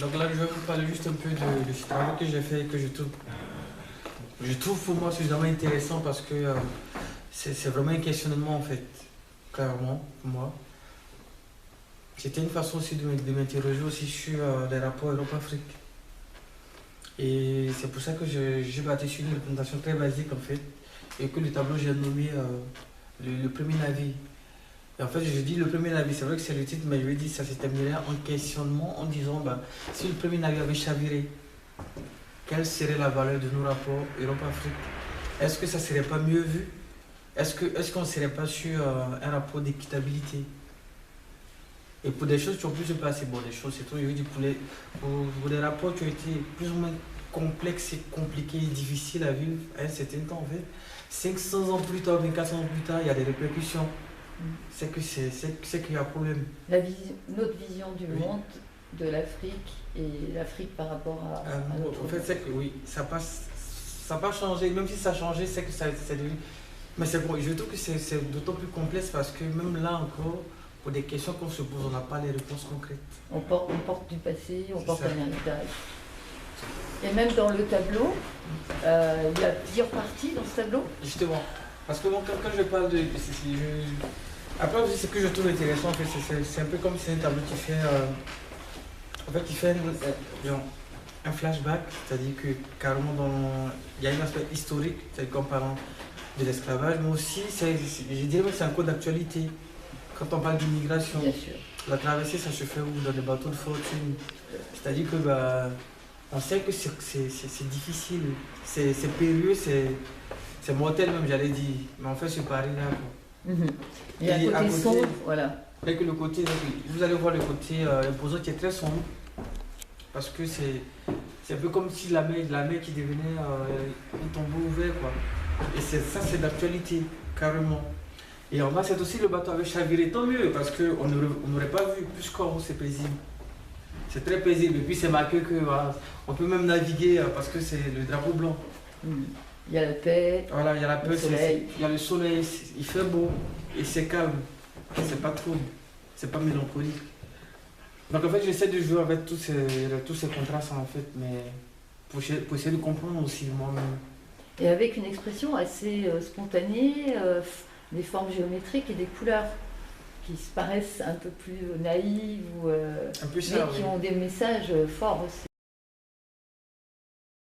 Donc là, je vais vous parler juste un peu de ce travail que j'ai fait et que je trouve pour moi suffisamment intéressant parce que c'est vraiment un questionnement en fait, clairement, pour moi. C'était une façon aussi de m'interroger aussi sur les rapports Europe-Afrique. Et c'est pour ça que j'ai bâti sur une représentation très basique en fait, et que le tableau j'ai nommé le premier navire. Et en fait, je dis le premier navire, c'est vrai que c'est le titre, mais je vais dire ça se terminerait en questionnement en disant bah, si le premier navire avait chaviré, quelle serait la valeur de nos rapports Europe-Afrique? Est-ce que ça serait pas mieux vu? Est-ce qu'on ne serait pas sur un rapport d'équitabilité? Et pour des choses qui ont pu se passer, bon, des choses, c'est trop, je veux dire, pour des rapports qui ont été plus ou moins complexes et compliqués et difficiles à vivre à un certain temps, en fait, 500 ans plus tard, 400 ans plus tard, il y a des répercussions. C'est qu'il y a un problème. Notre vision du Oui. monde, de l'Afrique et l'Afrique par rapport à notre En fait, monde. c'est que oui, ça n'a pas changé. Même si ça a changé, c'est que ça, c'est devenu. Mais c'est bon, je trouve que c'est d'autant plus complexe parce que même là encore, pour des questions qu'on se pose, on n'a pas les réponses concrètes. On porte du passé, on C'est porte ça. un héritage. Et même dans le tableau, il y a plusieurs parties dans ce tableau. Justement, parce que moi, quand je parle de. Après, aussi, ce que je trouve intéressant, en fait, c'est un peu comme si c'est un tableau qui fait. En fait, il fait genre, un flashback, c'est-à-dire que carrément, il y a un aspect historique, c'est comme parlant de l'esclavage, mais aussi, je dirais que c'est un code d'actualité. Quand on parle d'immigration, Bien sûr. la traversée, ça se fait où? Dans des bateaux de fortune. C'est-à-dire que bah, on sait que c'est difficile, c'est périlleux, c'est mortel même, j'allais dire. Mais on fait ce pari-là, quoi. Mhm. Et à Et côté sombre, voilà. Avec le côté, vous allez voir le côté imposant qui est très sombre, parce que c'est un peu comme si la mer qui devenait un tombeau ouvert, quoi. Et ça, c'est d'actualité, carrément. Et en bas, c'est aussi le bateau avec chaviré, tant mieux, parce qu'on n'aurait pas vu, plus qu'en haut, c'est paisible. C'est très paisible, et puis c'est marqué que voilà, on peut même naviguer parce que c'est le drapeau blanc. Mhm. Il y a la paix, Voilà, il y a la le peur, soleil. il y a le soleil, il fait beau, et c'est calme, c'est pas trouble, c'est pas mélancolique. Donc en fait, j'essaie de jouer avec tous ces contrastes en fait, mais pour essayer de comprendre aussi moi-même. Et avec une expression assez spontanée, des formes géométriques et des couleurs qui se paraissent un peu plus naïves, Un peu mais ça, qui oui. ont des messages forts aussi.